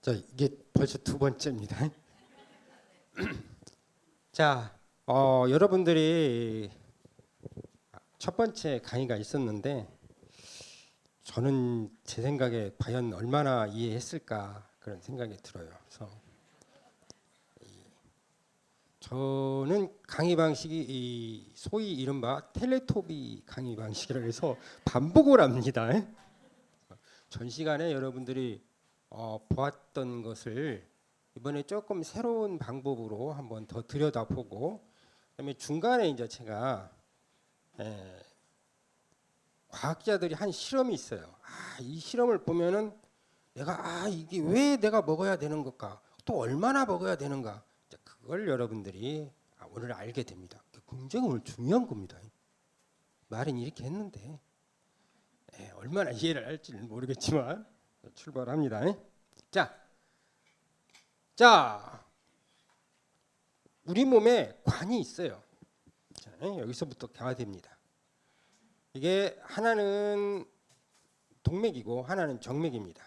자, 이게 벌써 두 번째입니다. 자, 여러분들이 첫 번째 강의가 있었는데 저는 제 생각에 과연 얼마나 이해했을까 그런 생각이 들어요. 그래서 저는 강의 방식이 소위 이른바 텔레토비 강의 방식이라 해서 반복을 합니다. 전 시간에 여러분들이 보았던 것을 이번에 조금 새로운 방법으로 한번 더 들여다보고, 그다음에 중간에 이제 제가 과학자들이 한 실험이 있어요. 이 실험을 보면은 내가 이게 왜 내가 먹어야 되는 걸까? 또 얼마나 먹어야 되는가? 그걸 여러분들이 오늘 알게 됩니다. 굉장히 오늘 중요한 겁니다. 말은 이렇게 했는데 얼마나 이해를 할지는 모르겠지만 출발합니다. 자, 우리 몸에 관이 있어요. 자, 여기서부터 개화됩니다. 이게 하나는 동맥이고 하나는 정맥입니다.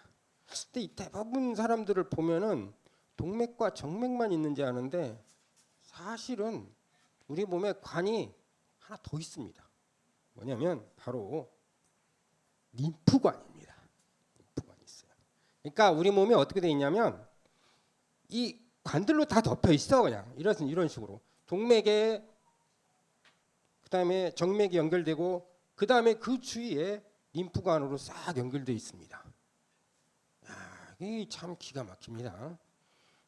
근데 이 대부분 사람들을 보면은 동맥과 정맥만 있는지 아는데 사실은 우리 몸에 관이 하나 더 있습니다. 뭐냐면 바로 림프관입니다. 림프관이 있어요. 그러니까 우리 몸에 어떻게 돼 있냐면 이 관들로 다 덮여 있어. 그냥 이런 식으로 동맥에 그다음에 정맥이 연결되고 그다음에 그 주위에 림프관으로 싹 연결되어 있습니다. 이게 참 기가 막힙니다.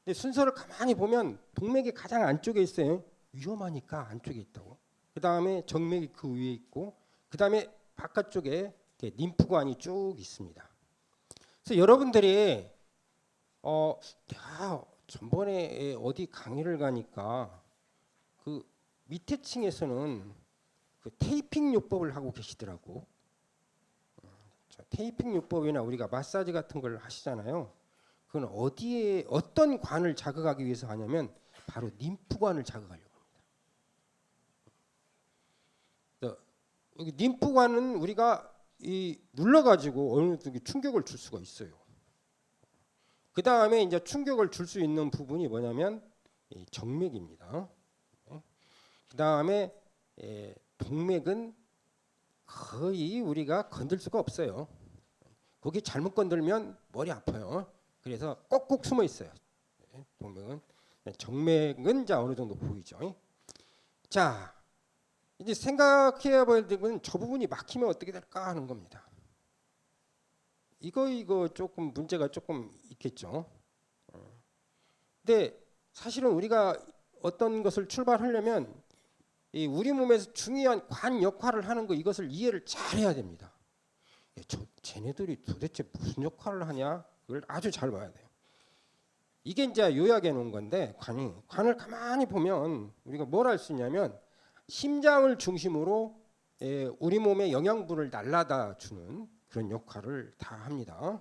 근데 순서를 가만히 보면 동맥이 가장 안쪽에 있어요. 위험하니까 안쪽에 있다고. 그다음에 정맥이 그 위에 있고 그다음에 바깥쪽에 림프관이 쭉 있습니다. 그래서 여러분들이 내가 전번에 어디 강의를 가니까 그 밑에 층에서는 그 테이핑 요법을 하고 계시더라고. 테이핑 요법이나 우리가 마사지 같은 걸 하시잖아요. 그건 어디에 어떤 관을 자극하기 위해서 하냐면 바로 림프관을 자극하려고 합니다. 여기 림프관은 우리가 눌러가지고 어느 정도 충격을 줄 수가 있어요. 그 다음에 이제 충격을 줄 수 있는 부분이 뭐냐면 정맥입니다. 그 다음에 동맥은 거의 우리가 건들 수가 없어요. 거기 잘못 건들면 머리 아파요. 그래서 꼭꼭 숨어 있어요. 동맥은. 정맥은 자 어느 정도 보이죠. 자, 이제 생각해 봐야 될 건 저 부분이 막히면 어떻게 될까 하는 겁니다. 이거 조금 문제가 조금 있겠죠. 근데 사실은 우리가 어떤 것을 출발하려면 이 우리 몸에서 중요한 관 역할을 하는 거 이것을 이해를 잘 해야 됩니다. 쟤네들이 도대체 무슨 역할을 하냐? 그걸 아주 잘 봐야 돼요. 이게 이제 요약해 놓은 건데 관을 가만히 보면 우리가 뭘 할 수 있냐면 심장을 중심으로 우리 몸에 영양분을 날라다 주는 그런 역할을 다 합니다.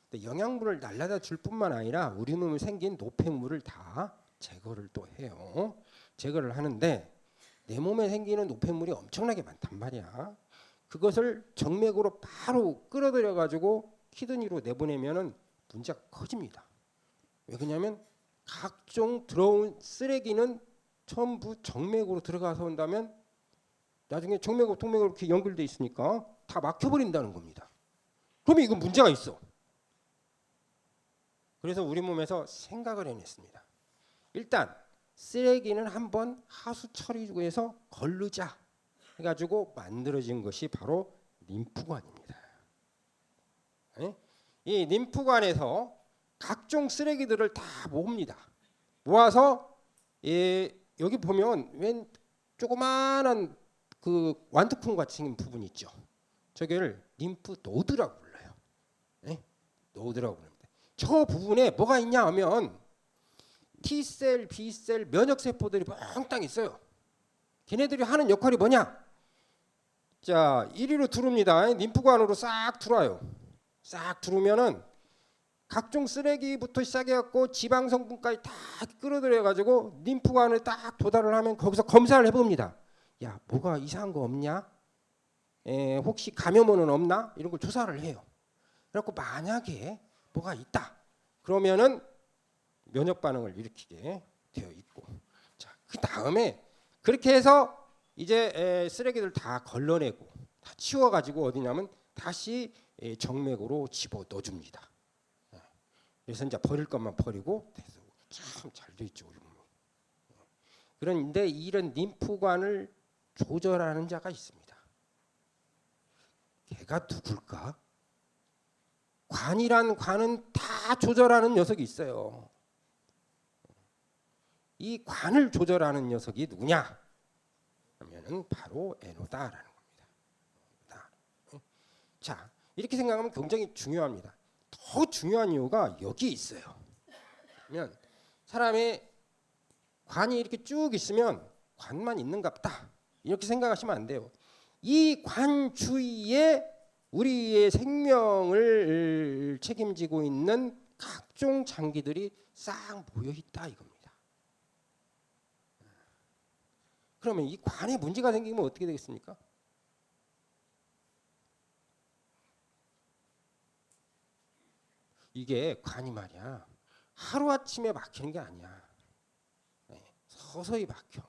근데 영양분을 날라다 줄 뿐만 아니라 우리 몸에 생긴 노폐물을 다 제거를 또 해요. 제거를 하는데 내 몸에 생기는 노폐물이 엄청나게 많단 말이야. 그것을 정맥으로 바로 끌어들여 가지고 키드니로 내보내면은 문제가 커집니다. 왜 그러냐면 각종 들어온 쓰레기는 전부 정맥으로 들어가서 온다면 나중에 정맥하고 동맥으로 이렇게 연결돼 있으니까 다 막혀버린다는 겁니다. 그러면 이건 문제가 있어. 그래서 우리 몸에서 생각을 해냈습니다. 일단 쓰레기는 한번 하수 처리구에서 걸르자 해가지고 만들어진 것이 바로 림프관입니다. 이 림프관에서 각종 쓰레기들을 다 모읍니다. 모아서 여기 보면 웬 조그마한 그 완두콩 같이 생긴 부분 있죠. 저기를 림프 노드라고 불러요. 노드라고 부릅니다. 저 부분에 뭐가 있냐 하면 T셀, B셀, 면역세포들이 몽땅 있어요. 걔네들이 하는 역할이 뭐냐? 자, 이리로 들어옵니다. 림프관으로 싹 들어와요. 싹 들어오면은 각종 쓰레기부터 시작해갖고 지방 성분까지 다 끌어들여가지고 림프관을 딱 도달을 하면 거기서 검사를 해봅니다. 야, 뭐가 이상한 거 없냐? 혹시 감염원은 없나? 이런 걸 조사를 해요. 그래갖고 만약에 뭐가 있다. 그러면은 면역 반응을 일으키게 되어 있고. 자, 그 다음에 그렇게 해서 이제 쓰레기들 다 걸러내고 다 치워가지고 어디냐면 다시 정맥으로 집어 넣어줍니다. 그래서 이제 버릴 것만 버리고 참 잘 돼 있죠, 우리 몸이. 그런데 이런 림프관을 조절하는 자가 있습니다. 걔가 누굴까? 관이란 관은 다 조절하는 녀석이 있어요. 이 관을 조절하는 녀석이 누구냐? 하면은 바로 에노다라는 겁니다. 자, 이렇게 생각하면 굉장히 중요합니다. 더 중요한 이유가 여기 있어요. 그러면 사람의 관이 이렇게 쭉 있으면 관만 있는갑다 이렇게 생각하시면 안 돼요. 이 관 주위에 우리의 생명을 책임지고 있는 각종 장기들이 싹 모여 있다 이겁니다. 그러면 이 관에 문제가 생기면 어떻게 되겠습니까? 이게 관이 말이야 하루아침에 막히는 게 아니야. 서서히 막혀.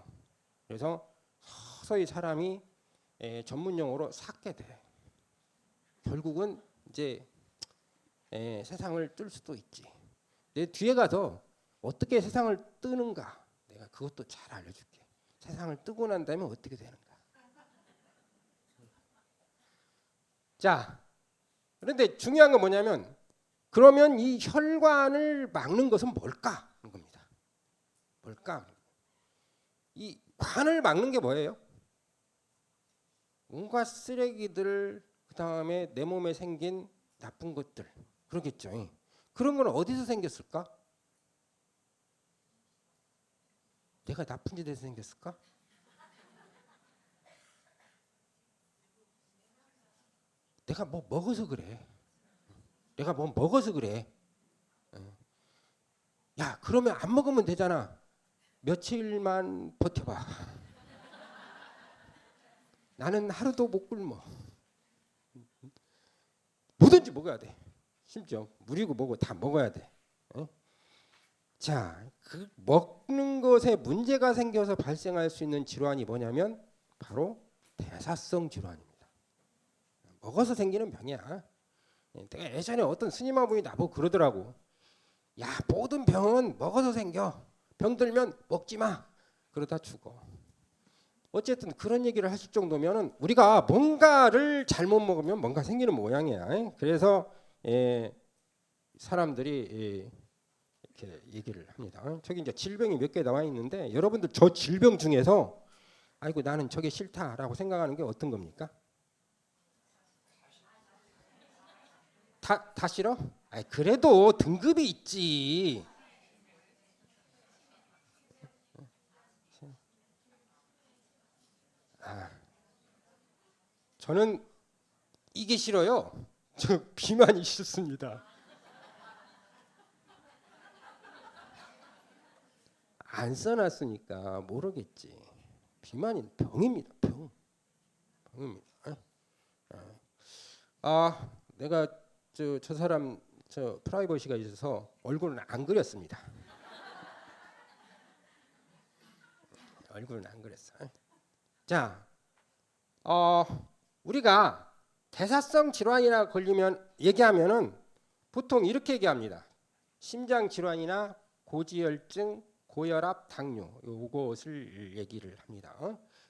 그래서 서서히 사람이 전문 용어로 삭게 돼. 결국은 이제 세상을 뜰 수도 있지. 내 뒤에 가서 어떻게 세상을 뜨는가 내가 그것도 잘 알려줄게. 세상을 뜨고 난 다음에 어떻게 되는가. 자, 그런데 중요한 건 뭐냐면 그러면 이 혈관을 막는 것은 뭘까? 하는 겁니다. 뭘까? 이 관을 막는 게 뭐예요? 온갖 쓰레기들 그 다음에 내 몸에 생긴 나쁜 것들 그러겠죠. 그런 건 어디서 생겼을까? 내가 나쁜 짓에서 생겼을까? 내가 뭐 먹어서 그래. 내가 뭐 먹어서 그래. 야, 그러면 안 먹으면 되잖아. 며칠만 버텨봐. 나는 하루도 못 굶어. 뭐든지 먹어야 돼. 심지어 물이고 뭐고 다 먹어야 돼. 자, 그 먹는 것에 문제가 생겨서 발생할 수 있는 질환이 뭐냐면 바로 대사성 질환입니다. 먹어서 생기는 병이야. 내가 예전에 어떤 스님 한 분이 나보고 그러더라고. 야, 모든 병은 먹어서 생겨. 병 들면 먹지 마. 그러다 죽어. 어쨌든 그런 얘기를 하실 정도면은 우리가 뭔가를 잘못 먹으면 뭔가 생기는 모양이야. 그래서 사람들이 이렇게 얘기를 합니다. 저기 이제 질병이 몇 개 나와 있는데 여러분들 저 질병 중에서 아이고 나는 저게 싫다라고 생각하는 게 어떤 겁니까? 다 싫어? 아이 그래도 등급이 있지. 저는 이게 싫어요. 저 비만이 싫습니다. 안 써놨으니까 모르겠지. 비만이 병입니다. 병입니다. 내가 저 사람 저 프라이버시가 있어서 얼굴은 안 그렸습니다. 얼굴은 안 그렸어. 자, 우리가 대사성 질환이나 걸리면 얘기하면은 보통 이렇게 얘기합니다. 심장 질환이나 고지혈증, 고혈압, 당뇨 요것을 얘기를 합니다.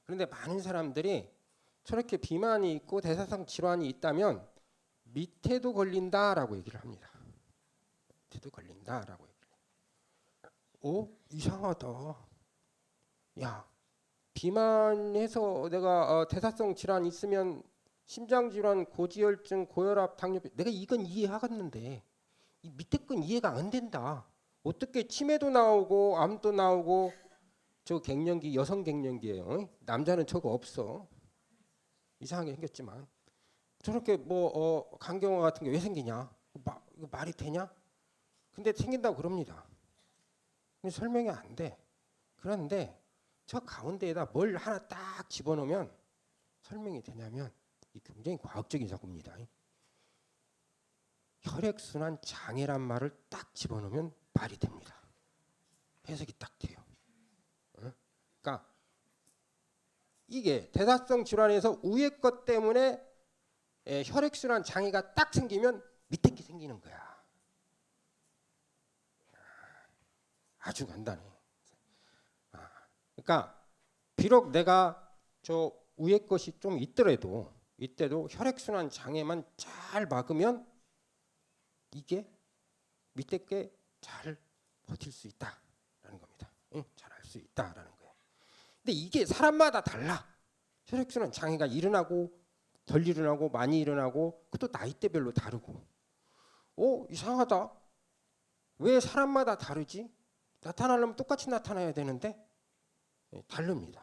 그런데 많은 사람들이 저렇게 비만이 있고 대사성 질환이 있다면 밑에도 걸린다라고 얘기를 합니다. 밑에도 걸린다라고 얘기를. 이상하다. 야, 비만해서 내가 대사성 질환 있으면 심장 질환, 고지혈증, 고혈압, 당뇨병 내가 이건 이해하겠는데 이 밑에 건 이해가 안 된다. 어떻게 치매도 나오고 암도 나오고 저 갱년기 여성 갱년기예요. 남자는 저거 없어. 이상하게 생겼지만 저렇게 뭐 간경화 같은 게 왜 생기냐? 이거 말이 되냐? 근데 생긴다고 그럽니다. 근데 설명이 안 돼. 그런데 저 가운데에다 뭘 하나 딱 집어넣으면 설명이 되냐면 이 굉장히 과학적인 작업입니다. 혈액순환 장애란 말을 딱 집어넣으면 말이 됩니다. 해석이 딱 돼요. 그러니까 이게 대사성 질환에서 위에 것 때문에 혈액순환 장애가 딱 생기면 밑에 게 생기는 거야. 아주 간단해. 그러니까 비록 내가 저 위에 것이 좀 있더라도 이때도 혈액순환 장애만 잘 막으면 이게 밑에 게 잘 버틸 수 있다라는 겁니다. 잘 할 수 있다라는 거예요. 근데 이게 사람마다 달라. 혈액순환 장애가 일어나고 덜 일어나고 많이 일어나고 그것도 나이대별로 다르고. 이상하다. 왜 사람마다 다르지? 나타나려면 똑같이 나타나야 되는데 다릅니다.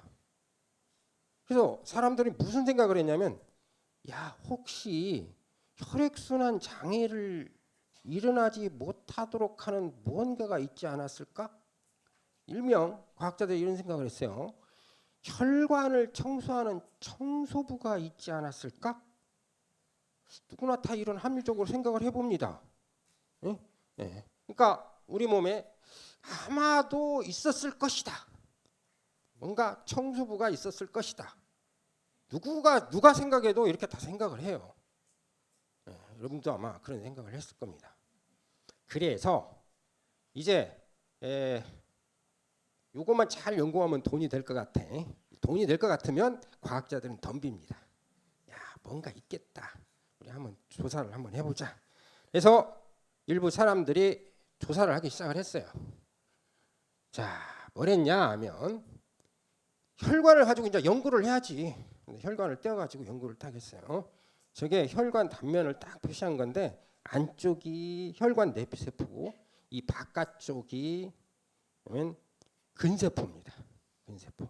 그래서 사람들이 무슨 생각을 했냐면 야 혹시 혈액순환 장애를 일어나지 못하도록 하는 무언가가 있지 않았을까? 일명 과학자들이 이런 생각을 했어요. 혈관을 청소하는 청소부가 있지 않았을까? 누구나 다 이런 합리적으로 생각을 해봅니다. 그러니까 우리 몸에 아마도 있었을 것이다. 뭔가 청소부가 있었을 것이다. 누가 생각해도 이렇게 다 생각을 해요. 여러분도 아마 그런 생각을 했을 겁니다. 그래서 이제 요것만 잘 연구하면 돈이 될 것 같아. 돈이 될 것 같으면 과학자들은 덤빕니다. 야 뭔가 있겠다. 우리 한번 조사를 한번 해보자. 그래서 일부 사람들이 조사를 하기 시작을 했어요. 자, 뭘 했냐 하면 혈관을 가지고 이제 연구를 해야지. 혈관을 떼어가지고 연구를 딱 했어요. 저게 혈관 단면을 딱 표시한 건데 안쪽이 혈관 내피세포고 이 바깥쪽이 그러면 근세포입니다. 근세포.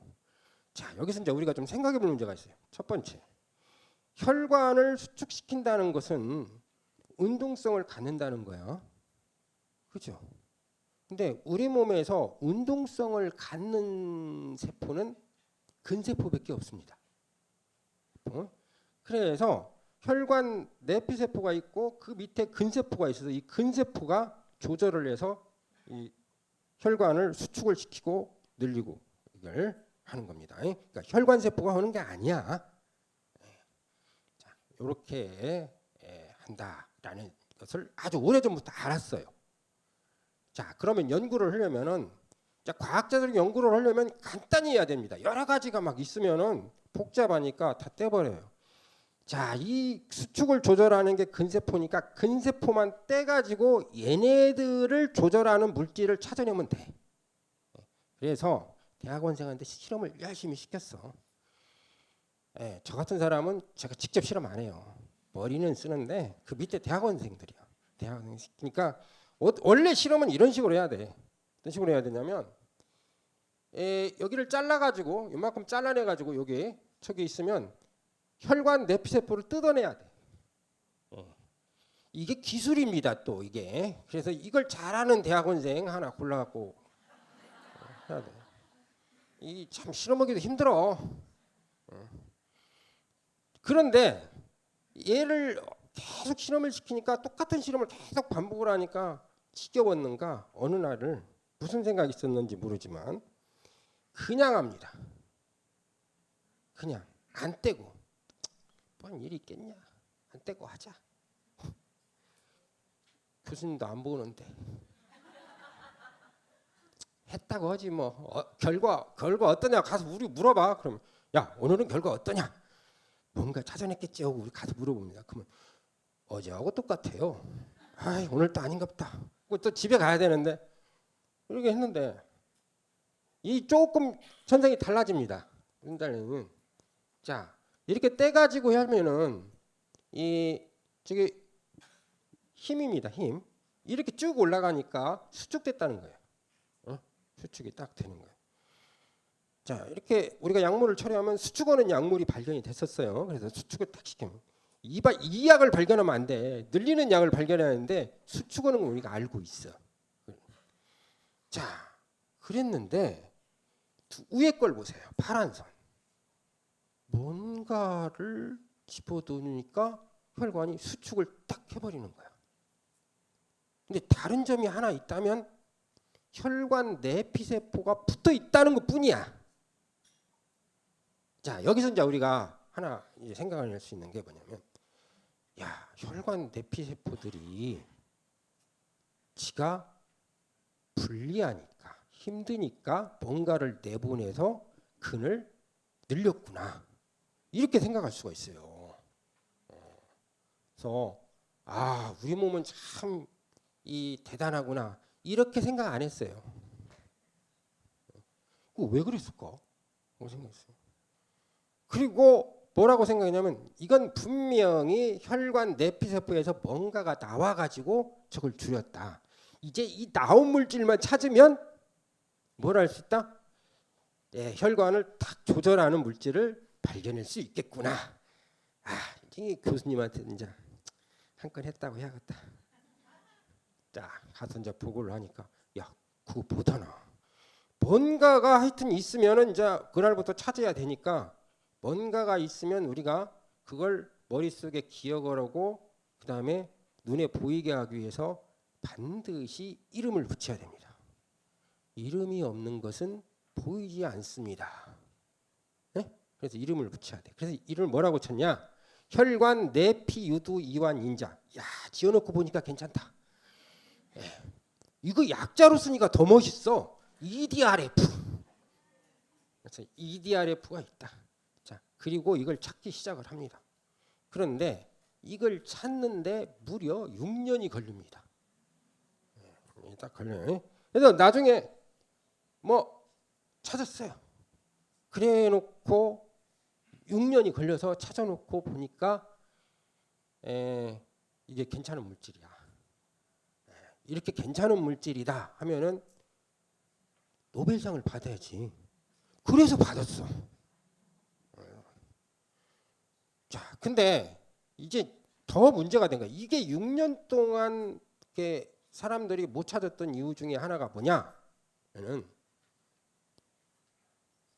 자, 여기서 이제 우리가 좀 생각해볼 문제가 있어요. 첫 번째, 혈관을 수축시킨다는 것은 운동성을 갖는다는 거야. 그죠? 근데 우리 몸에서 운동성을 갖는 세포는 근세포밖에 없습니다. 그래서 혈관 내피세포가 있고 그 밑에 근세포가 있어서 이 근세포가 조절을 해서 이 혈관을 수축을 시키고 늘리고 이걸 하는 겁니다. 그러니까 혈관 세포가 하는 게 아니야. 자, 이렇게 한다라는 것을 아주 오래전부터 알았어요. 자, 그러면 연구를 하려면은 과학자들이 연구를 하려면 간단히 해야 됩니다. 여러 가지가 막 있으면은 복잡하니까 다 떼버려요. 자, 이 수축을 조절하는 게 근세포니까 근세포만 떼가지고 얘네들을 조절하는 물질을 찾아내면 돼. 그래서 대학원생한테 실험을 열심히 시켰어. 저 같은 사람은 제가 직접 실험 안 해요. 머리는 쓰는데 그 밑에 대학원생들이야. 대학원생 시키니까 원래 실험은 이런 식으로 해야 돼. 어떤 식으로 해야 되냐면 여기를 잘라가지고 이만큼 잘라내가지고 여기 저기 있으면 혈관 내피세포를 뜯어내야 돼. 이게 기술입니다. 또 이게. 그래서 이걸 잘하는 대학원생 하나 골라갖고 해야 돼. 이 참 실험하기도 힘들어. 그런데 얘를 계속 실험을 시키니까 똑같은 실험을 계속 반복을 하니까 지겨웠는가 어느 날을 무슨 생각이 있었는지 모르지만 그냥 합니다. 그냥 안 떼고 뭔 일이 있겠냐. 안 떼고 하자. 교수님도 안 보는데 했다고 하지 뭐. 결과 어떠냐 가서 우리 물어봐. 그러면 야 오늘은 결과 어떠냐. 뭔가 찾아냈겠지 하고 우리 가서 물어봅니다. 그러면 어제하고 똑같아요. 아이 오늘도 아닌갑다. 또 집에 가야 되는데 이렇게 했는데 이 조금 현상이 달라집니다. 무슨 달라지면 자 이렇게 떼가지고 하면은 이 저기 힘입니다. 힘 이렇게 쭉 올라가니까 수축됐다는 거예요. 수축이 딱 되는 거예요. 자 이렇게 우리가 약물을 처리하면 수축하는 약물이 발견이 됐었어요. 그래서 수축을 딱 시키면 이 약을 발견하면 안 돼. 늘리는 약을 발견하는데 수축하는 건 우리가 알고 있어. 자 그랬는데 위에 걸 보세요. 파란 선. 뭔가를 집어넣으니까 혈관이 수축을 딱 해버리는 거야. 근데 다른 점이 하나 있다면 혈관 내피세포가 붙어 있다는 것뿐이야. 자, 여기서 이제 우리가 하나 이제 생각을 할 수 있는 게 뭐냐면, 야, 혈관 내피세포들이 지가 불리하니까 힘드니까 뭔가를 내보내서 근을 늘렸구나, 이렇게 생각할 수가 있어요. 그래서 아, 우리 몸은 참 이 대단하구나, 이렇게 생각 안 했어요. 왜 그랬을까? 생각했어요. 그리고 뭐라고 생각했냐면, 이건 분명히 혈관 내피세포에서 뭔가가 나와가지고 저걸 줄였다. 이제 이 나온 물질만 찾으면 뭘 할 수 있다? 네, 혈관을 딱 조절하는 물질을 발견할 수 있겠구나. 아, 이 교수님한테 이제 한 건 했다고 해야겠다. 자, 가서 이제 보고를 하니까, 야, 그거 못하나? 뭔가가 하여튼 있으면은 이제 그날부터 찾아야 되니까, 뭔가가 있으면 우리가 그걸 머릿속에 기억을 하고 그다음에 눈에 보이게 하기 위해서 반드시 이름을 붙여야 됩니다. 이름이 없는 것은 보이지 않습니다. 네? 그래서 이름을 붙여야 돼. 그래서 이름을 뭐라고 쳤냐? 혈관 내피유두 이완 인자. 야, 지어놓고 보니까 괜찮다. 네. 이거 약자로 쓰니까 더 멋있어. EDRF. 그래서 EDRF가 있다. 자, 그리고 이걸 찾기 시작을 합니다. 그런데 이걸 찾는데 무려 6년이 걸립니다. 딱 걸려요. 그래서 나중에 뭐 찾았어요. 그래놓고 6년이 걸려서 찾아놓고 보니까 이게 괜찮은 물질이야. 이렇게 괜찮은 물질이다 하면은 노벨상을 받아야지. 그래서 받았어. 자, 근데 이제 더 문제가 된 거야. 이게 6년 동안 사람들이 못 찾았던 이유 중에 하나가 뭐냐면은,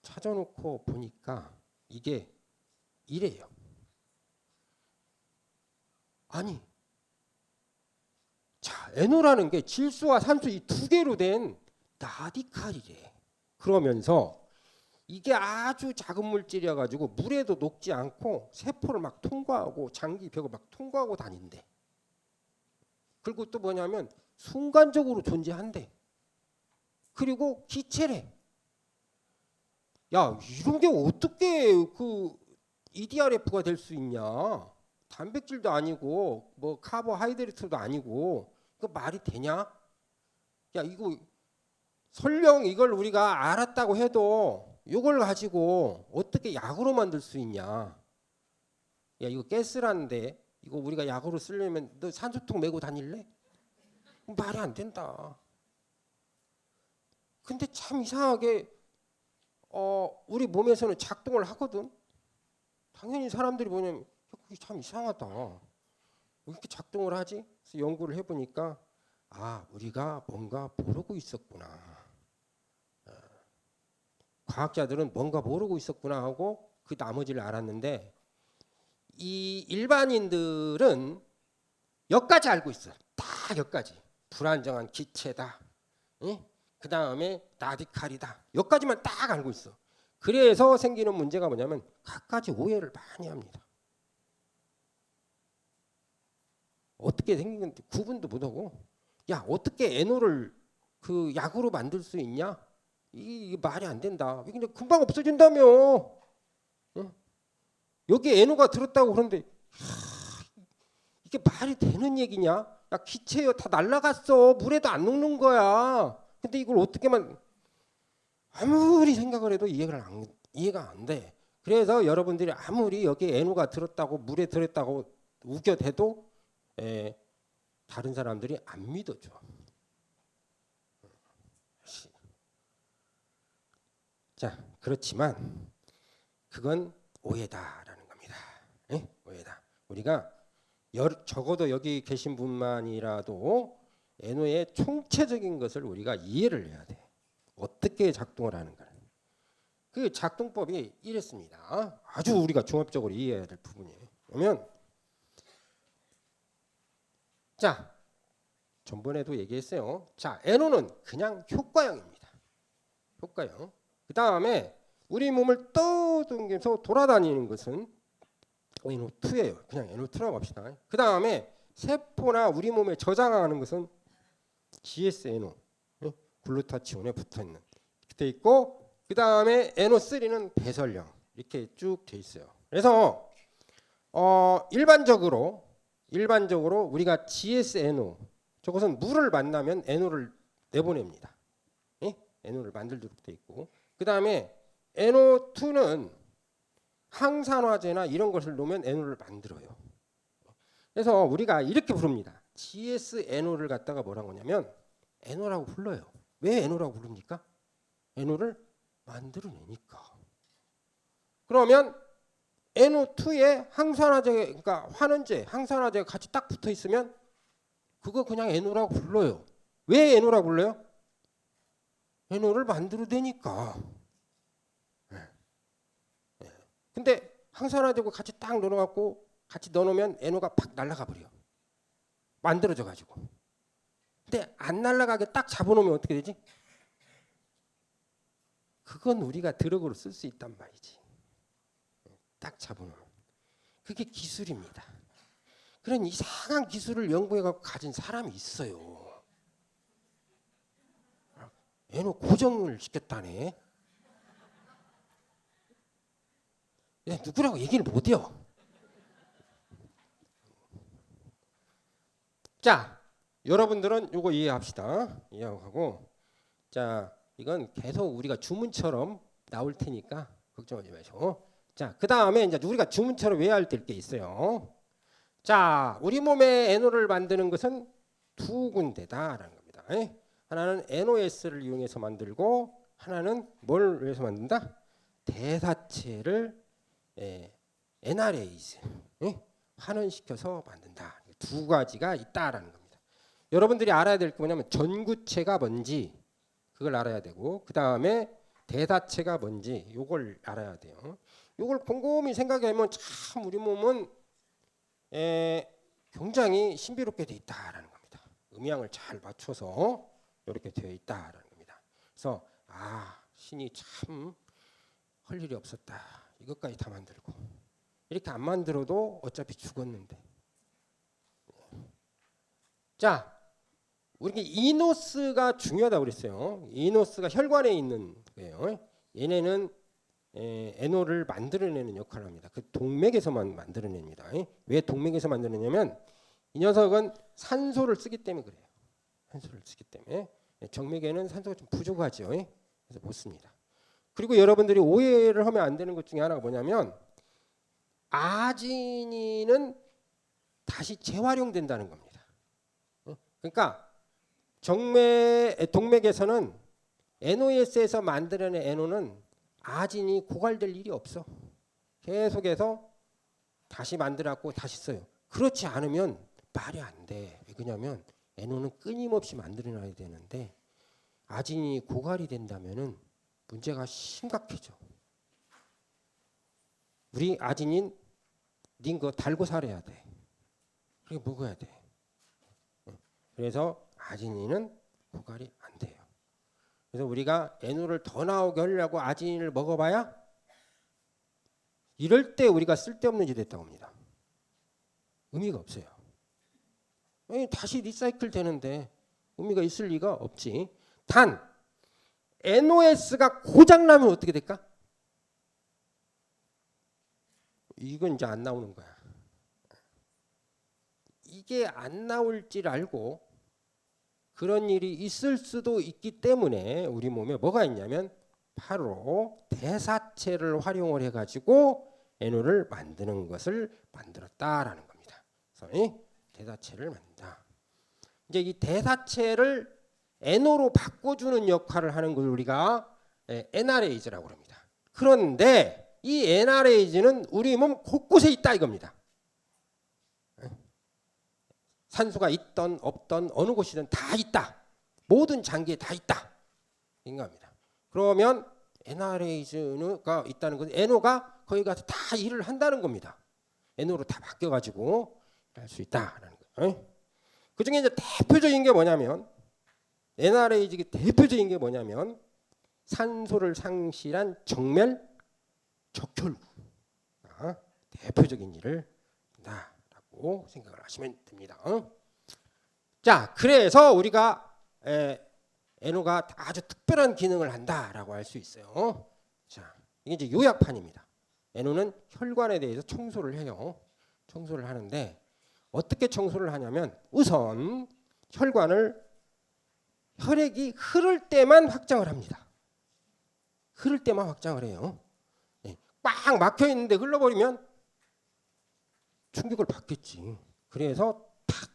찾아놓고 보니까 이게 이래요. 아니, 자, NO라는 게 질소와 산소 이 두 개로 된 라디칼이래. 그러면서 이게 아주 작은 물질이어 가지고 물에도 녹지 않고 세포를 막 통과하고 장기벽을 막 통과하고 다닌대. 그리고 또 뭐냐면 순간적으로 존재한대. 그리고 기체래. 야, 이런 게 어떻게 그 EDRF가 될 수 있냐? 단백질도 아니고 뭐 카보하이드레이트도 아니고, 그 말이 되냐? 야, 이거 설령 이걸 우리가 알았다고 해도 이걸 가지고 어떻게 약으로 만들 수 있냐? 야, 이거 가스라는데 이거 우리가 약으로 쓰려면 너 산소통 메고 다닐래? 말이 안 된다. 근데 참 이상하게 우리 몸에서는 작동을 하거든. 당연히 사람들이 보면 그게 참 이상하다. 왜 이렇게 작동을 하지? 그래서 연구를 해보니까, 아, 우리가 뭔가 모르고 있었구나. 과학자들은 뭔가 모르고 있었구나 하고 그 나머지를 알았는데, 이 일반인들은 여기까지 알고 있어. 딱 여기까지. 불안정한 기체다. 응? 그 다음에 라디칼이다. 여기까지만 딱 알고 있어. 그래서 생기는 문제가 뭐냐면 갖가지 오해를 많이 합니다. 어떻게 생긴 건지 구분도 못하고, 야, 어떻게 NO를 그 약으로 만들 수 있냐? 이게 말이 안 된다. 근데 금방 없어진다며. 응? 여기 NO가 들었다고 그러는데, 이게 말이 되는 얘기냐? 야, 기체요, 다 날라갔어. 물에도 안 녹는 거야. 근데 이걸 어떻게만, 아무리 생각을 해도 이해가 안 돼. 그래서 여러분들이 아무리 여기 NO가 들었다고, 물에 들었다고 우겨대도 다른 사람들이 안 믿어줘. 자, 그렇지만 그건 오해다라는 겁니다. 예? 오해다. 우리가 적어도 여기 계신 분만이라도 NO의 총체적인 것을 우리가 이해를 해야 돼. 어떻게 작동을 하는가. 그 작동법이 이랬습니다. 아주 우리가 종합적으로 이해해야 될 부분이에요. 그러면, 자, 전번에도 얘기했어요. 자, NO는 그냥 효과형입니다. 효과형. 그 다음에 우리 몸을 떠당겨서 돌아다니는 것은 NO2예요. 그냥 NO2라고 합시다. 그 다음에 세포나 우리 몸에 저장하는 것은 GSNO, 글루타치온에 붙어있는 돼 있고, 그 다음에 NO3는 배설령 이렇게 쭉 돼 있어요. 그래서 일반적으로 우리가 GSNO, 저것은 물을 만나면 NO를 내보냅니다. NO를 만들도록 돼 있고, 그 다음에 NO2는 항산화제나 이런 것을 놓으면 NO를 만들어요. 그래서 우리가 이렇게 부릅니다. GSNO를 갖다가 뭐라고 하냐면 NO라고 불러요. 왜 NO라고 부릅니까? NO를 만들어내니까. 그러면 NO2에 항산화제, 그러니까 환원제, 항산화제가 같이 딱 붙어 있으면 그거 그냥 NO라고 불러요. 왜 NO라고 불러요? NO를 만들어내니까. 근데 항산화제고 같이 딱 넣어갖고 같이 넣어놓으면 NO가 팍 날아가 버려. 만들어져 가지고. 근데 안 날아가게 딱 잡아놓으면 어떻게 되지? 그건 우리가 드럭으로 쓸 수 있단 말이지. 딱 잡아놓으면. 그게 기술입니다. 그런 이상한 기술을 연구해갖고 가진 사람이 있어요. NO 고정을 시켰다네. 누구라고 얘기를 못해요. 자, 여러분들은 요거 이해합시다. 이해하고. 자, 이건 계속 우리가 주문처럼 나올 테니까 걱정하지 마시고. 자, 그 다음에 이제 우리가 주문처럼 외워야 될 게 있어요. 자, 우리 몸에 NO를 만드는 것은 두 군데다라는 겁니다. 하나는 NOS를 이용해서 만들고, 하나는 뭘 위해서 만든다? 대사체를 NRAs 환원시켜서 만든다. 두 가지가 있다라는 겁니다. 여러분들이 알아야 될 게 뭐냐면 전구체가 뭔지 그걸 알아야 되고, 그 다음에 대사체가 뭔지 요걸 알아야 돼요. 요걸 곰곰이 생각하면 참 우리 몸은 굉장히 신비롭게 돼 있다라는 겁니다. 음양을 잘 맞춰서 이렇게 되어 있다라는 겁니다. 그래서 신이 참 할 일이 없었다. 이것까지 다 만들고, 이렇게 안 만들어도 어차피 죽었는데. 자, 우리 이노스가 중요하다고 그랬어요. 이노스가 혈관에 있는 거예요. 얘네는 NO를 만들어내는 역할을 합니다. 그 동맥에서만 만들어냅니다. 왜 동맥에서 만들어내냐면 이 녀석은 산소를 쓰기 때문에 그래요. 산소를 쓰기 때문에. 정맥에는 산소가 좀 부족하죠. 그래서 못 씁니다. 그리고 여러분들이 오해를 하면 안 되는 것 중에 하나가 뭐냐면 아지닌은 다시 재활용된다는 겁니다. 그러니까 동맥에서는 NOS에서 만들어낸 NO는 아진이 고갈될 일이 없어. 계속해서 다시 만들었고 다시 써요. 그렇지 않으면 말이 안 돼. 왜냐하면 NO는 끊임없이 만들어놔야 되는데 아진이 고갈이 된다면은 문제가 심각해져. 우리 아진인 거 달고 살아야 돼. 그리고 먹어야 돼. 그래서 아진인은 고갈이 안 돼요. 그래서 우리가 NO를 더 나오게 하려고 아진인을 먹어봐야 이럴 때 우리가 쓸데없는 짓 했다고 합니다. 의미가 없어요. 다시 리사이클 되는데 의미가 있을 리가 없지. 단 NOS가 고장나면 어떻게 될까? 이건 이제 안 나오는 거야. 이게 안 나올 줄 알고 그런 일이 있을 수도 있기 때문에 우리 몸에 뭐가 있냐면 바로 대사체를 활용을 해가지고 NO를 만드는 것을 만들었다라는 겁니다. 그래서 대사체를 만든다. 이제 이 대사체를 NO로 바꿔주는 역할을 하는 걸 우리가 NRAs라고 합니다. 그런데 이 NRAs는 우리 몸 곳곳에 있다 이겁니다. 산소가 있던 없던 어느 곳이든 다 있다. 모든 장기에 다 있다. 인가합니다. 그러면 NRAs가 있다는 것은 NO가 거기 가서 다 일을 한다는 겁니다. NO로 다 바뀌어가지고 할 수 있다라는 거예요. 그중에 이제 대표적인 게 뭐냐면 NRA직이 대표적인 게 뭐냐면 산소를 상실한 정멸 적혈구가 대표적인 일을 한다라고 생각을 하시면 됩니다. 자, 그래서 우리가 NO가 아주 특별한 기능을 한다라고 할 수 있어요. 자, 이게 이제 요약판입니다. NO는 혈관에 대해서 청소를 해요. 청소를 하는데 어떻게 청소를 하냐면 우선 혈액이 흐를 때만 확장을 합니다. 흐를 때만 확장을 해요. 꽉 막혀 있는데 흘러버리면 충격을 받겠지. 그래서 탁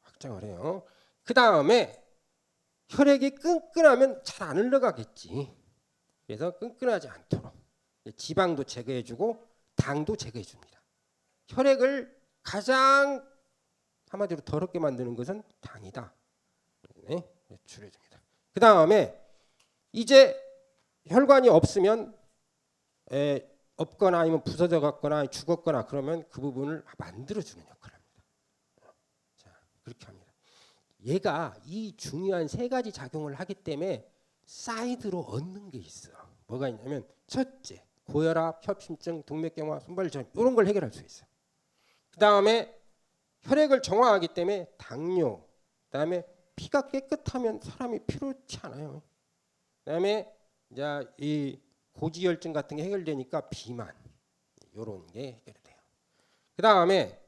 확장을 해요. 그 다음에 혈액이 끈끈하면 잘 안 흘러가겠지. 그래서 끈끈하지 않도록 지방도 제거해주고 당도 제거해줍니다. 혈액을 가장 한마디로 더럽게 만드는 것은 당이다. 네, 줄여줍니다. 그 다음에 이제 혈관이 없으면 없거나 아니면 부서져 갔거나 죽었거나 그러면 그 부분을 만들어주는 역할을 합니다. 자, 그렇게 합니다. 얘가 이 중요한 세 가지 작용을 하기 때문에 사이드로 얻는 게 있어. 뭐가 있냐면 첫째, 고혈압, 협심증, 동맥경화, 손발전 이런 걸 해결할 수 있어요. 그 다음에 혈액을 정화하기 때문에 당뇨, 그 다음에 피가 깨끗하면 사람이 피로치 않아요. 그 다음에 이제 이 고지혈증 같은 게 해결되니까 비만 이런 게 해결이 돼요. 그 다음에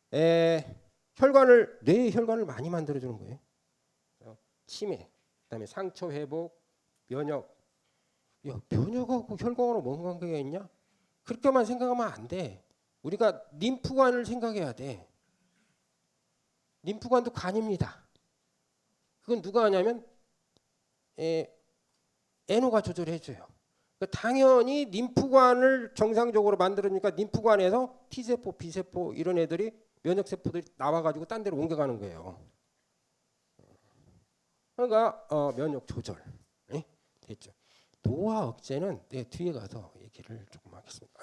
뇌의 혈관을 많이 만들어주는 거예요. 치매, 그다음에 상처 회복, 면역. 야, 면역하고 혈관하고 뭔 관계가 있냐? 그렇게만 생각하면 안 돼. 우리가 림프관을 생각해야 돼. 림프관도 관입니다. 그건 누가 하냐면 NO가 조절해줘요. 당연히 림프관을 정상적으로 만들으니까 림프관에서 T세포, B세포 이런 애들이 면역세포들이 나와가지고 딴 데로 옮겨가는 거예요. 그러니까 면역 조절 됐죠. 노화 억제는 뒤에 가서 얘기를 조금 하겠습니다.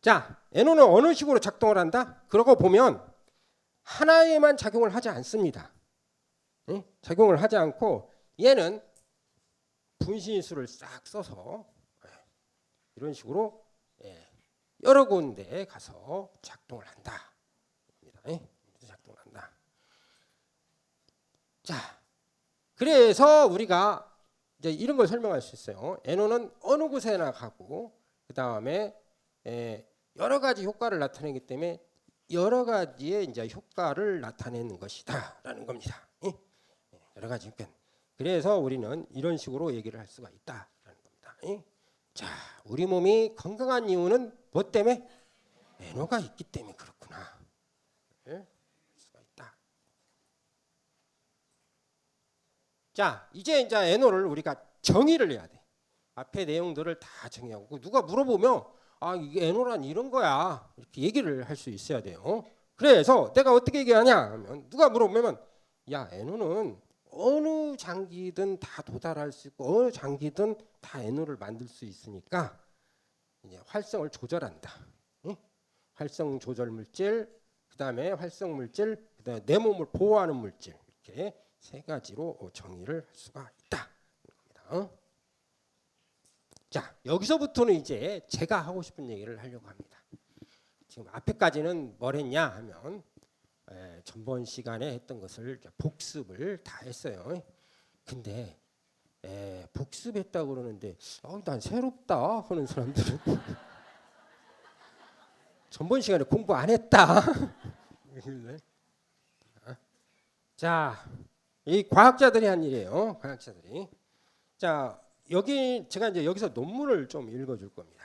자, NO는 어느 식으로 작동을 한다? 그러고 보면 하나에만 작용을 하지 않습니다. 작용을 하지 않고 얘는 분신술을 싹 써서 이런 식으로 여러 군데에 가서 작동을 한다. 작동을 한다. 자, 그래서 우리가 이제 이런 걸 설명할 수 있어요. NO는 어느 곳에나 가고 그 다음에 여러 가지 효과를 나타내기 때문에 여러 가지의 이제 효과를 나타내는 것이다라는 겁니다. 여러 가지 효과. 그래서 우리는 이런 식으로 얘기를 할 수가 있다라는 겁니다. 자, 우리 몸이 건강한 이유는 뭐 때문에? NO가 있기 때문에 그렇구나. 수가 있다. 자, 이제 NO를 우리가 정의를 해야 돼. 앞에 내용들을 다 정의하고 누가 물어보면 이게 NO란 이런 거야 이렇게 얘기를 할 수 있어야 돼요. 그래서 내가 어떻게 얘기하냐 하면 누가 물어보면 야, NO는 어느 장기든 다 도달할 수 있고 어느 장기든 다 NO를 만들 수 있으니까 이제 활성을 조절한다. 활성 조절 물질, 그다음에 활성 물질, 그다음에 내 몸을 보호하는 물질 이렇게 세 가지로 정의를 할 수가 있다. 자, 여기서부터는 이제 제가 하고 싶은 얘기를 하려고 합니다. 지금 앞에까지는 뭘 했냐 하면 전번 시간에 했던 것을 복습을 다 했어요. 근데 복습했다고 그러는데 난 새롭다 하는 사람들은 전번 시간에 공부 안 했다. 자, 이 과학자들이 한 일이에요. 과학자들이. 자, 여기 제가 이제 여기서 논문을 좀 읽어줄 겁니다.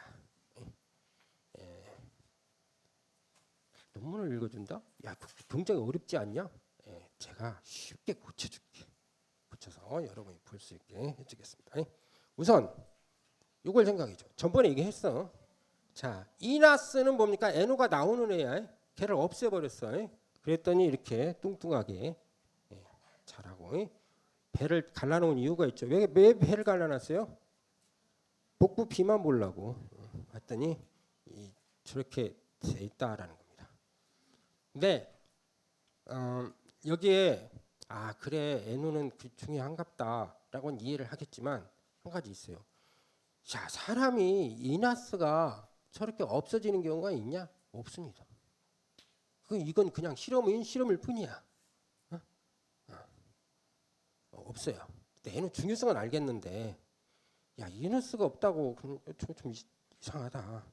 논문을 읽어준다? 야, 굉장히 어렵지 않냐? 제가 쉽게 고쳐줄게. 고쳐서 여러분이 볼 수 있게 해주겠습니다. 우선 이걸 생각해줘. 전번에 얘기했어. 자, 이나스는 뭡니까? NO가 나오는 애야. 걔를 없애버렸어. 그랬더니 이렇게 뚱뚱하게 자라고. 배를 갈라놓은 이유가 있죠. 왜 배를 갈라놨어요? 복부 비만 보려고. 봤더니 저렇게 돼 있다라는 겁니다. 근데 여기에 그래 애누는 중요한갑다라고는 이해를 하겠지만 한 가지 있어요. 자, 사람이 이나스가 저렇게 없어지는 경우가 있냐? 없습니다. 이건 그냥 실험일 뿐이야. 없어요. 애누 중요성은 알겠는데, 야 이누스가 없다고 좀 이상하다.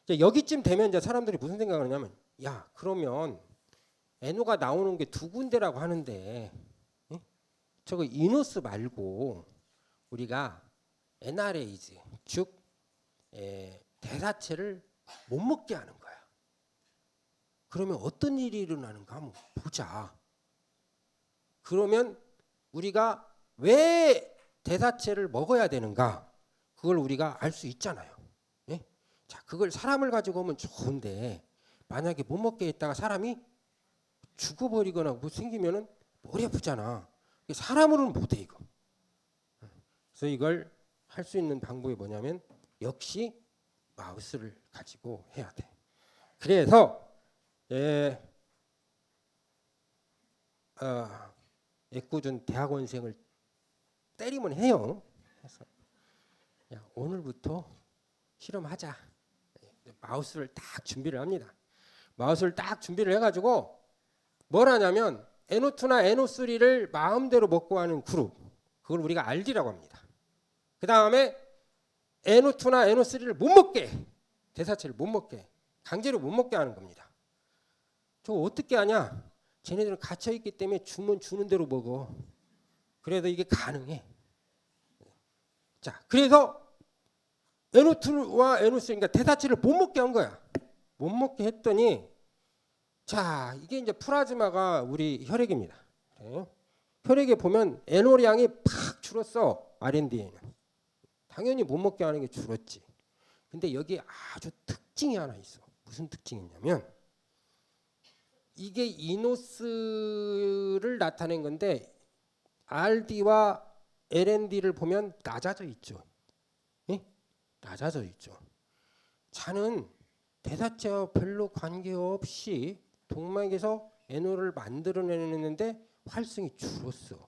이제 여기쯤 되면 이제 사람들이 무슨 생각을 하냐면, 야 그러면 애누가 나오는 게 두 군데라고 하는데, 저거 이누스 말고 우리가 NRAs 즉 대사체를 못 먹게 하는 거야. 그러면 어떤 일이 일어나는가 한번 보자. 그러면 우리가 왜 대사체를 먹어야 되는가? 그걸 우리가 알 수 있잖아요. 예? 자, 그걸 사람을 가지고 오면 좋은데 만약에 못 먹게 했다가 사람이 죽어버리거나 뭐 생기면은 머리 아프잖아. 사람으로는 못해 이거. 그래서 이걸 할 수 있는 방법이 뭐냐면 역시 마우스를 가지고 해야 돼. 그래서 애꿎은 대학원생을 때리면 해요. 그래서 야, 오늘부터 실험하자. 마우스를 딱 준비를 합니다. 마우스를 딱 준비를 해가지고 뭘 하냐면 NO2나 NO3를 마음대로 먹고 하는 그룹, 그걸 우리가 RD라고 합니다. 그 다음에 NO2나 NO3를 못 먹게, 대사체를 못 먹게, 강제로 못 먹게 하는 겁니다. 저거 어떻게 하냐? 쟤네들은 갇혀있기 때문에 주면 주는 대로 먹어. 그래도 이게 가능해. 자, 그래서 NO2와 NO3, 그러니까 대사체를 못 먹게 한 거야. 못 먹게 했더니, 자, 이게 이제 플라즈마가 우리 혈액입니다. 그래요? 혈액에 보면 NO량이 팍 줄었어. R&D에는. 당연히 못 먹게 하는 게 줄었지. 근데 여기 아주 특징이 하나 있어. 무슨 특징이 있냐면 이게 이노스를 나타낸 건데 RD와 LND를 보면 낮아져 있죠. 예? 낮아져 있죠. 자는 대사체와 별로 관계없이 동맥에서 NO를 만들어내는데 활성이 줄었어.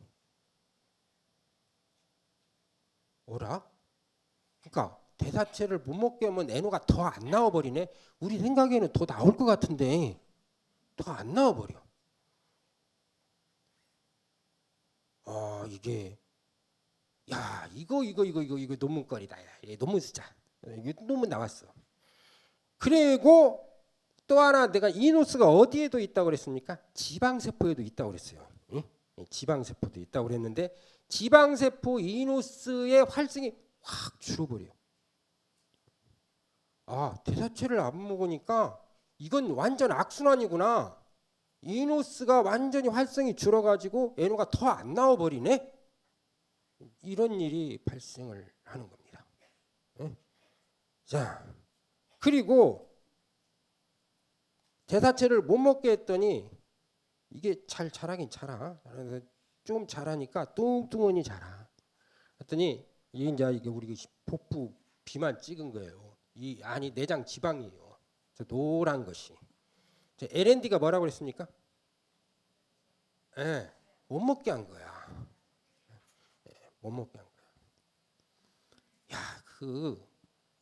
뭐라? 그러니까 대사체를 못 먹게 하면 NO가 더 안 나와버리네. 우리 생각에는 더 나올 것 같은데 더 안 나와버려. 이게 야 이거 논문거리다. 야, 논문 쓰자. 이게 논문 나왔어. 그리고 또 하나 내가 이노스가 어디에도 있다고 그랬습니까? 지방세포에도 있다고 그랬어요. 응? 지방세포도 있다고 그랬는데 지방세포 이노스의 활성이 확 줄어버려. 대사체를 안 먹으니까 이건 완전 악순환이구나. 이노스가 완전히 활성이 줄어가지고 NO가 더 안 나와버리네. 이런 일이 발생을 하는 겁니다. 네? 자, 그리고 대사체를 못 먹게 했더니 이게 잘 자라긴 자라. 좀 자라니까 뚱뚱하니 자라. 했더니 이게 우리 복부 비만 찍은 거예요. 이 안이 내장 지방이에요. 저 노란 것이. LND가 뭐라고 그랬습니까? 못 먹게 한 거야. 못 먹게 한 거야. 야,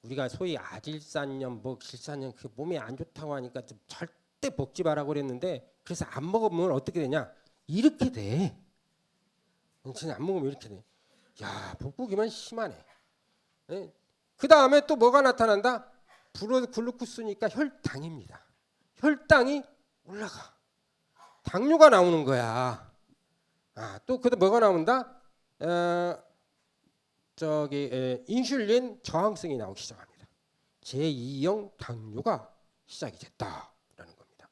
우리가 소위 아질산염, 질산염 그 몸에 안 좋다고 하니까 좀 절대 먹지 말라고 그랬는데 그래서 안 먹으면 어떻게 되냐? 이렇게 돼. 진짜 안 먹으면 이렇게 돼. 야, 복부 비만 심하네. 그 다음에 또 뭐가 나타난다? 블루글루코스니까 혈당입니다. 혈당이 올라가. 당뇨가 나오는 거야. 또 그다음 뭐가 나온다? 인슐린 저항성이 나오기 시작합니다. 제2형 당뇨가 시작이 됐다라는 겁니다.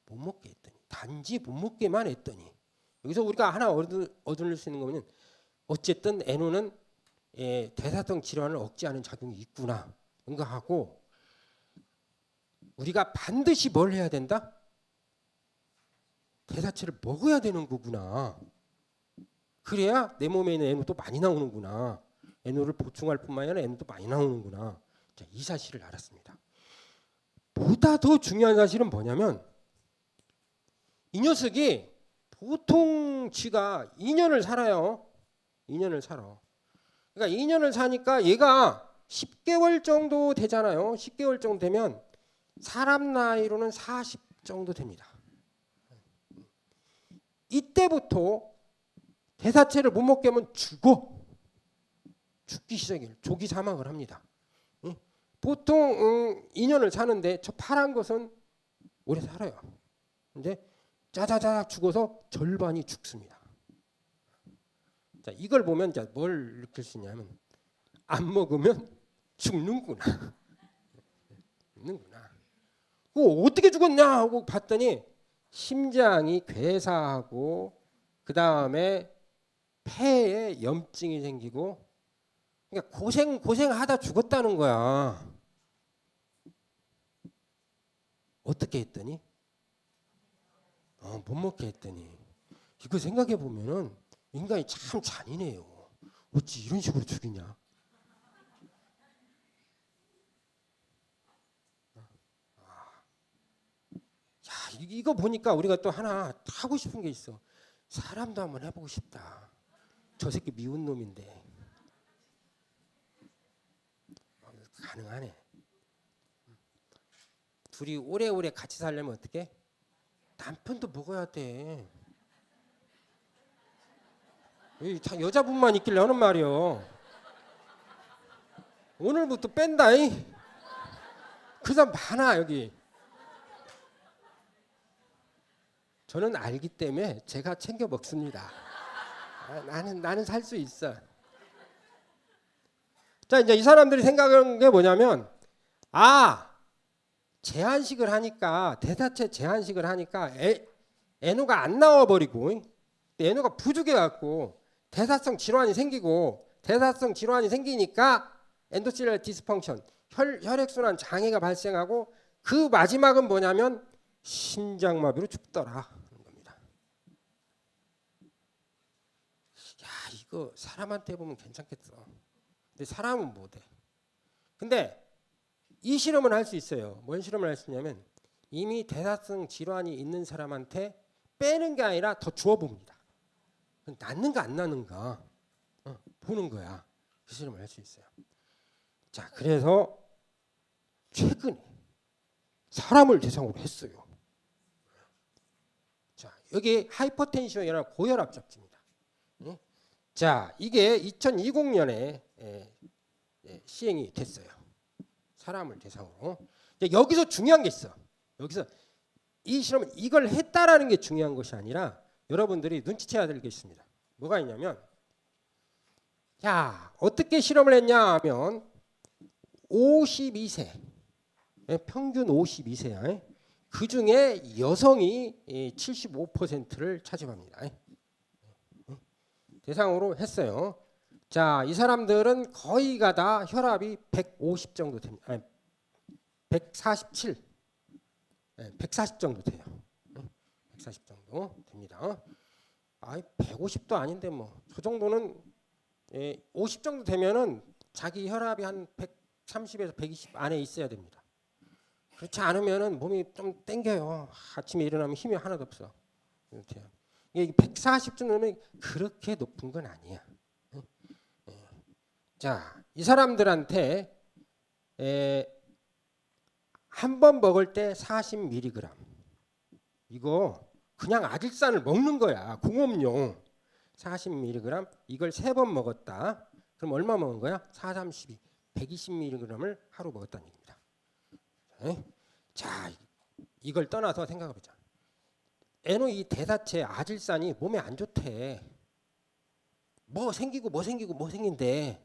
못 먹게 했더니, 단지 못 먹게만 했더니, 여기서 우리가 하나 얻을 수 있는 거는 어쨌든 NO는 대사성 질환을 억제하는 작용이 있구나 생각하고, 우리가 반드시 뭘 해야 된다? 대사체를 먹어야 되는 거구나. 그래야 내 몸에 있는 NO도 많이 나오는구나. NO를 보충할 뿐만 아니라 NO도 많이 나오는구나. 자, 이 사실을 알았습니다. 보다 더 중요한 사실은 뭐냐면 이 녀석이 보통 쥐가 2년을 살아요. 2년을 살아. 그러니까 2년을 사니까 얘가 10개월 정도 되잖아요. 10개월 정도 되면 사람 나이로는 40 정도 됩니다. 이때부터 대사체를 못 먹게 하면 죽기 시작해요. 조기 사망을 합니다. 보통 2년을 사는데 저 파란 것은 오래 살아요. 근데 짜자자 죽어서 절반이 죽습니다. 자, 이걸 보면 자, 뭘 느낄 수 있냐면 안 먹으면 죽는구나. 죽는구나. 어떻게 죽었냐 하고 봤더니 심장이 괴사하고 그 다음에 폐에 염증이 생기고 그러니까 고생하다 죽었다는 거야. 어떻게 했더니 못 먹게 했더니 이거 생각해 보면은 인간이 참 잔인해요. 어찌 이런 식으로 죽이냐? 야, 이거 보니까 우리가 또 하나 하고 싶은 게 있어. 사람도 한번 해보고 싶다. 저 새끼 미운 놈인데 가능하네. 둘이 오래오래 같이 살려면 어떻게? 남편도 먹어야 돼. 다 여자분만 있길래 하는 말이요. 오늘부터 뺀다. 그 사람 많아 여기. 저는 알기 때문에 제가 챙겨 먹습니다. 나는 살 수 있어. 자, 이제 이 사람들이 생각하는 게 뭐냐면 제한식을 하니까 대사체 제한식을 하니까 애노가 안 나와버리고 애노가 부족해 갖고 대사성 질환이 생기고 대사성 질환이 생기니까 엔도실리아 디스펑션 혈액순환 장애가 발생하고 그 마지막은 뭐냐면 심장마비로 죽더라 하는 겁니다. 야, 이거 사람한테 보면 괜찮겠어. 근데 사람은 못해. 근데 이 실험을 할 수 있어요. 뭔 실험을 할 수 있냐면 이미 대사성 질환이 있는 사람한테 빼는 게 아니라 더 주어봅니다. 낫는가 안 낫는가 보는 거야. 그 실험을 할 수 있어요. 자, 그래서 최근에 사람을 대상으로 했어요. 자, 여기 하이퍼텐션이라는 고혈압 잡지입니다. 자, 이게 2020년에 시행이 됐어요. 사람을 대상으로. 여기서 중요한 게 있어. 여기서 이 실험은 이걸 했다라는 게 중요한 것이 아니라 여러분들이 눈치채야 될 게 있습니다. 뭐가 있냐면 야, 어떻게 실험을 했냐 하면 52세 평균 52세야. 그 중에 여성이 75%를 차지합니다. 대상으로 했어요. 자, 이 사람들은 거의가 다 혈압이 150 정도 됩니다. 아니, 147, 140 정도 돼요. 140 정도 됩니다. 150도 아닌데 뭐 저 정도는 50 정도 되면은 자기 혈압이 한 130에서 120 안에 있어야 됩니다. 그렇지 않으면은 몸이 좀 땡겨요. 아침에 일어나면 힘이 하나도 없어. 이게 140 정도면 그렇게 높은 건 아니야. 자, 이 사람들한테 한 번 먹을 때 40mg 이거 그냥 아질산을 먹는 거야. 공업용 40mg 이걸 3번 먹었다. 그럼 얼마 먹은 거야? 4, 32 120mg을 하루 먹었다는 얘기입니다. 자, 이걸 떠나서 생각해보자. 애노 이 대사체 아질산이 몸에 안 좋대. 뭐 생긴대.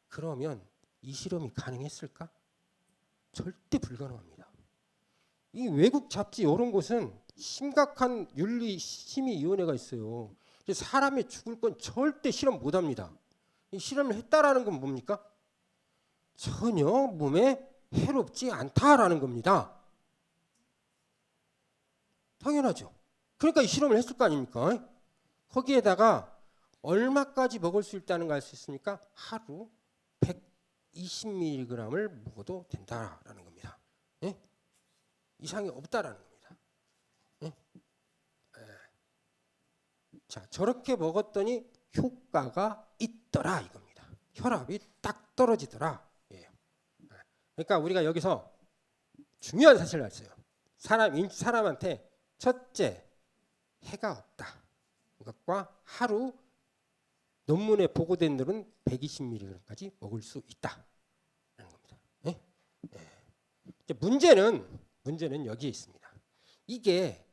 그러면 이 실험이 가능했을까? 절대 불가능합니다. 이 외국 잡지 이런 곳은 심각한 윤리심의위원회가 있어요. 사람이 죽을 건 절대 실험 못합니다. 이 실험을 했다라는 건 뭡니까? 전혀 몸에 해롭지 않다라는 겁니다. 당연하죠. 그러니까 이 실험을 했을 거 아닙니까? 거기에다가 얼마까지 먹을 수 있다는 걸 알 수 있습니까? 하루 120mg을 먹어도 된다라는 겁니다. 이상이 없다라는 겁니다. 자, 저렇게 먹었더니 효과가 있더라 이겁니다. 혈압이 딱 떨어지더라. 예. 그러니까 우리가 여기서 중요한 사실을 알았어요. 사람한테 첫째, 해가 없다. 이것과 하루 논문에 보고된 대로는 120mg까지 먹을 수 있다. 라는 겁니다. 예? 예. 이제 문제는 여기에 있습니다. 이게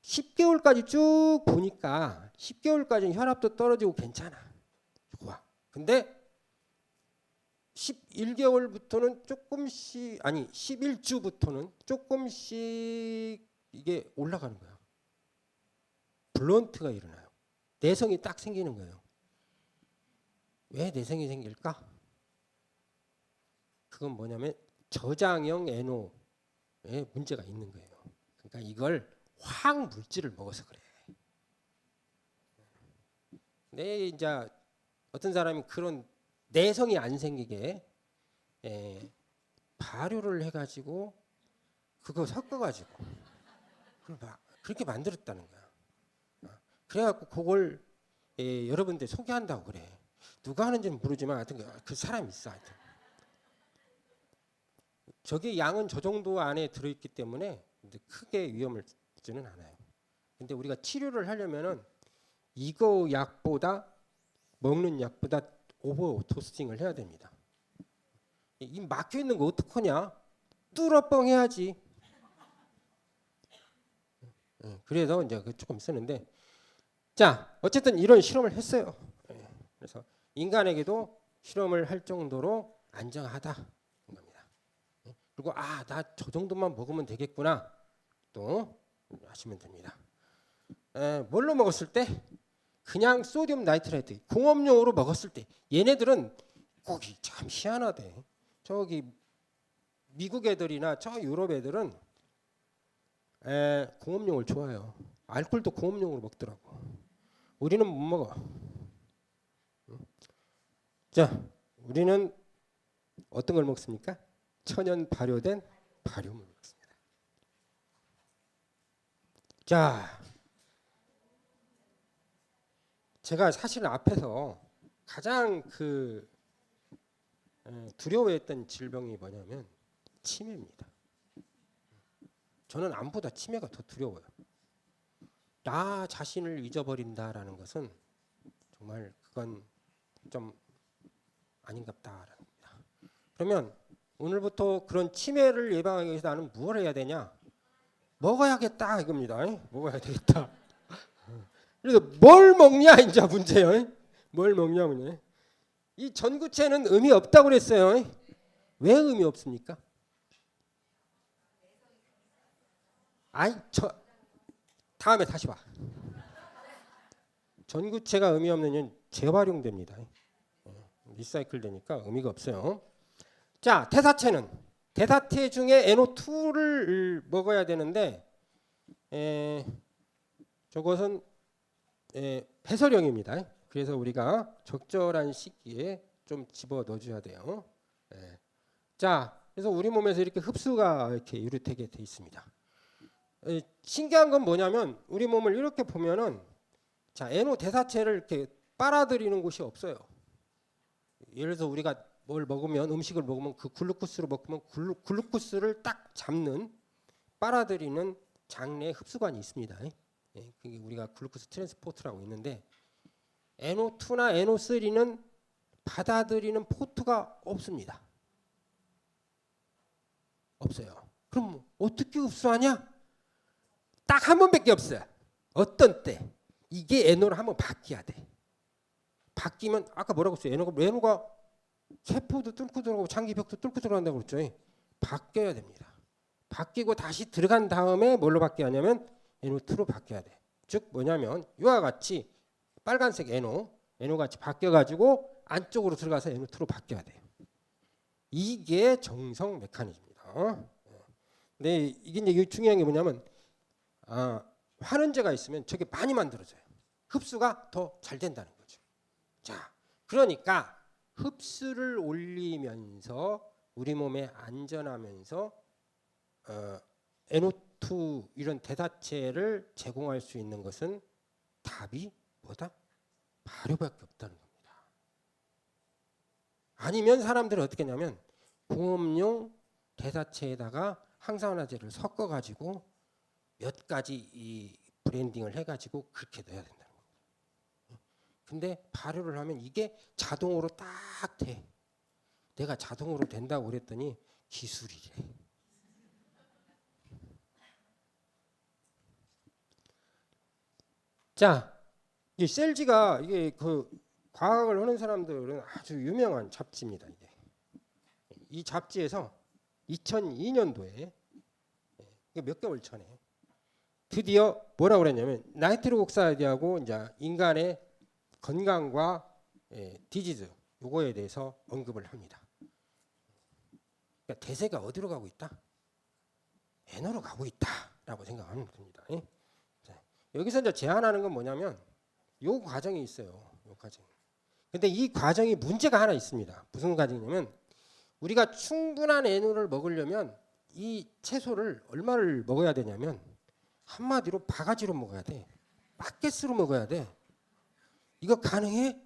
10개월까지 쭉 보니까 10개월까지는 혈압도 떨어지고 괜찮아. 좋아. 근데 11개월부터는 조금씩, 아니 11주부터는 조금씩 이게 올라가는 거야. 블런트가 일어나요. 내성이 딱 생기는 거예요. 왜 내성이 생길까? 그건 뭐냐면 저장형 NO에 문제가 있는 거예요. 그러니까 이걸 화학물질을 먹어서 그래. 내 이제 어떤 사람이 그런 내성이 안 생기게 발효를 해가지고 그거 섞어가지고 그렇게 만들었다는 거야. 그래갖고 그걸 여러분들 소개한다고 그래. 누가 하는지는 모르지만 하여튼 그 사람이 있어. 하여튼. 저게 양은 저 정도 안에 들어있기 때문에 크게 위험을 주지는 않아요. 근데 우리가 치료를 하려면은 이거 약보다 먹는 약보다 오버 도스팅을 해야 됩니다. 이 막혀 있는 거 어떡하냐? 뚫어뻥 해야지. 그래서 이제 조금 쓰는데, 자 어쨌든 이런 실험을 했어요. 그래서 인간에게도 실험을 할 정도로 안정하다 겁니다. 그리고 나 저 정도만 먹으면 되겠구나 또 하시면 됩니다. 뭘로 먹었을 때? 그냥 소듐 나이트레이트 공업용으로 먹었을 때 얘네들은 거기 참 희한하대. 저기 미국 애들이나 저 유럽 애들은 공업용을 좋아해요. 알코올도 공업용으로 먹더라고. 우리는 못 먹어. 자, 우리는 어떤 걸 먹습니까? 천연 발효된 발효물 먹습니다. 자, 제가 사실 앞에서 가장 두려워했던 질병이 뭐냐면 치매입니다. 저는 암보다 치매가 더 두려워요. 나 자신을 잊어버린다라는 것은 정말 그건 좀 아닌갑다라는 겁니다. 그러면 오늘부터 그런 치매를 예방하기 위해서 나는 무엇을 해야 되냐? 먹어야겠다 이겁니다. 먹어야 되겠다. 그래서 뭘 먹냐 이제 문제예요. 뭘 먹냐 문제. 이 전구체는 의미 없다고 그랬어요. 왜 의미 없습니까? 다음에 다시 봐. 전구체가 의미 없는 건 재활용됩니다. 리사이클 되니까 의미가 없어요. 자, 대사체 중에 NO2를 먹어야 되는데 저것은 배설형입니다. 그래서 우리가 적절한 시기에 좀 집어 넣어줘야 돼요. 자, 그래서 우리 몸에서 이렇게 흡수가 이렇게 이루어지게 돼 있습니다. 신기한 건 뭐냐면 우리 몸을 이렇게 보면은 자, NO 대사체를 이렇게 빨아들이는 곳이 없어요. 예를 들어서 우리가 뭘 먹으면 음식을 먹으면 그 글루코스를 먹으면 글루코스를 딱 잡는 빨아들이는 장내 흡수관이 있습니다. 그게 우리가 글루코스 트랜스포터라고 있는데 NO2나 NO3는 받아들이는 포트가 없습니다. 없어요. 그럼 어떻게 흡수하냐? 딱 한 번밖에 없어요. 어떤 때? 이게 NO로 한번 바뀌어야 돼. 바뀌면 아까 뭐라고 했어요? NO가 세포도 뚫고 들어가고 장기벽도 뚫고 들어간다고 그랬죠. 바뀌어야 됩니다. 바뀌고 다시 들어간 다음에 뭘로 바뀌어야 하냐면 NO2로 바뀌어야 돼. 즉 뭐냐면 이와 같이 빨간색 NO 같이 바뀌어가지고 안쪽으로 들어가서 NO2로 바뀌어야 돼요. 이게 정성 메커니즘입니다. 근데 이게 이제 중요한 게 뭐냐면 환원제가 있으면 저게 많이 만들어져요. 흡수가 더 잘 된다는 거죠. 자, 그러니까 흡수를 올리면서 우리 몸에 안전하면서 NO2 이런 대사체를 제공할 수 있는 것은 답이 뭐다? 발효밖에 없다는 겁니다. 아니면 사람들은 어떻게 하냐면 공업용 대사체에다가 항산화제를 섞어 가지고 몇 가지 이 브랜딩을 해 가지고 그렇게 넣어야 된다는 겁니다. 근데 발효를 하면 이게 자동으로 딱 돼. 내가 자동으로 된다고 그랬더니 기술이래. 자, 이 셀지가 이게 그 과학을 하는 사람들은 아주 유명한 잡지입니다. 이 잡지에서 2002년도에 몇 개월 전에 드디어 뭐라고 그랬냐면 나이트로 옥사이드하고 이제 인간의 건강과 디지즈 요거에 대해서 언급을 합니다. 그러니까 대세가 어디로 가고 있다? N으로 가고 있다라고 생각하면 됩니다. 자, 여기서 이제 제안하는 건 뭐냐면 요 과정이 있어요. 요 과정. 근데 이 과정이 문제가 하나 있습니다. 무슨 과정이냐면 우리가 충분한 N을 먹으려면 이 채소를 얼마를 먹어야 되냐면 한마디로 바가지로 먹어야 돼. 바켓으로 먹어야 돼. 이거 가능해?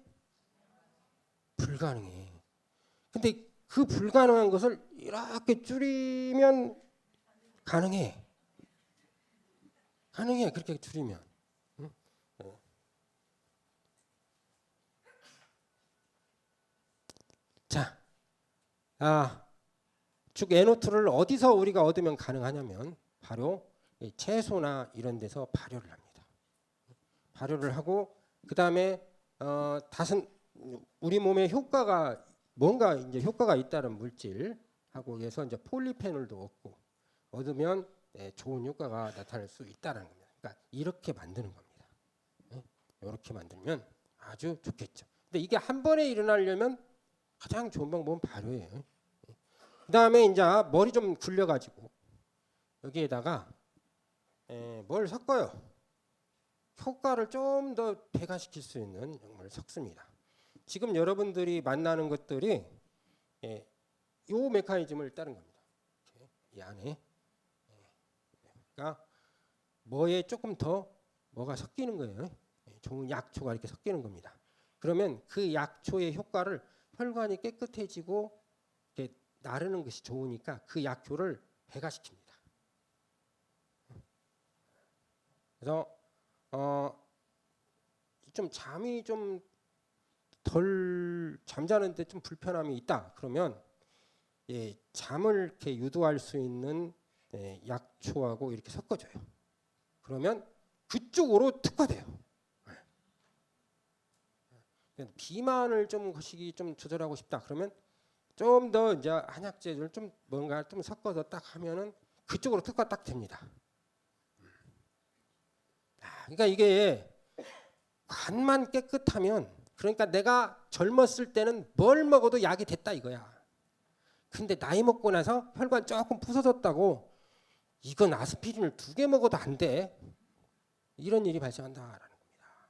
불가능해. 근데 그 불가능한 것을 이렇게 줄이면 가능해. 가능해. 그렇게 줄이면. 응? 자, 즉 NO2를 어디서 우리가 얻으면 가능하냐면 바로 채소나 이런 데서 발효를 합니다. 발효를 하고 그 다음에 다른 우리 몸에 효과가 뭔가 이제 효과가 있다는 물질하고 해서 이제 폴리페놀도 얻으면 좋은 효과가 나타날 수 있다는 겁니다. 그러니까 이렇게 만드는 겁니다. 이렇게 만들면 아주 좋겠죠. 근데 이게 한 번에 일어나려면 가장 좋은 방법은 발효예요. 그 다음에 이제 머리 좀 굴려가지고 여기에다가 뭘 섞어요. 효과를 좀 더 배가시킬 수 있는 걸 섞습니다. 지금 여러분들이 만나는 것들이 요 메커니즘을 따른 겁니다. 이 안에 그러니까 뭐에 조금 더 뭐가 섞이는 거예요. 좋은 약초가 이렇게 섞이는 겁니다. 그러면 그 약초의 효과를 혈관이 깨끗해지고 이렇게 나르는 것이 좋으니까 그 약효를 배가시킵니다. 그래서 좀 잠이 좀 덜 잠자는데 좀 불편함이 있다. 그러면 잠을 이렇게 유도할 수 있는 약초하고 이렇게 섞어줘요. 그러면 그쪽으로 특화돼요. 비만을 좀 거시기 좀 조절하고 싶다. 그러면 좀 더 이제 한약재를 좀 뭔가 좀 섞어서 딱 하면은 그쪽으로 특화 딱 됩니다. 그러니까 이게 간만 깨끗하면 그러니까 내가 젊었을 때는 뭘 먹어도 약이 됐다 이거야. 근데 나이 먹고 나서 혈관 조금 부서졌다고 이건 아스피린을 2개 먹어도 안 돼. 이런 일이 발생한다라는 겁니다.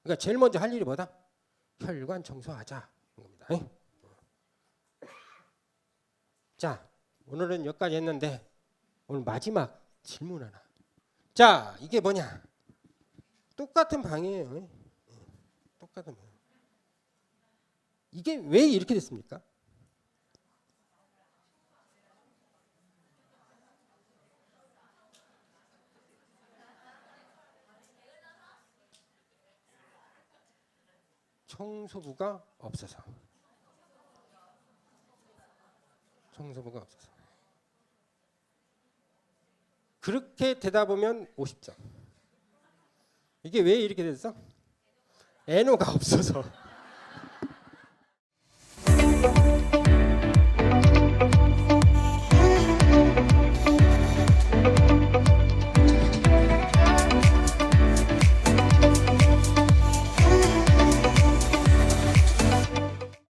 그러니까 제일 먼저 할 일이 뭐다? 혈관 청소하자. 겁니다. 자, 오늘은 여기까지 했는데 오늘 마지막 질문 하나. 자, 이게 뭐냐? 똑같은 방이에요. 똑같은 방. 이게 왜 이렇게 됐습니까? 청소부가 없어서. 청소부가 없어서. 그렇게 되다 보면 50점. 이게 왜 이렇게 됐어? NO가 없어서.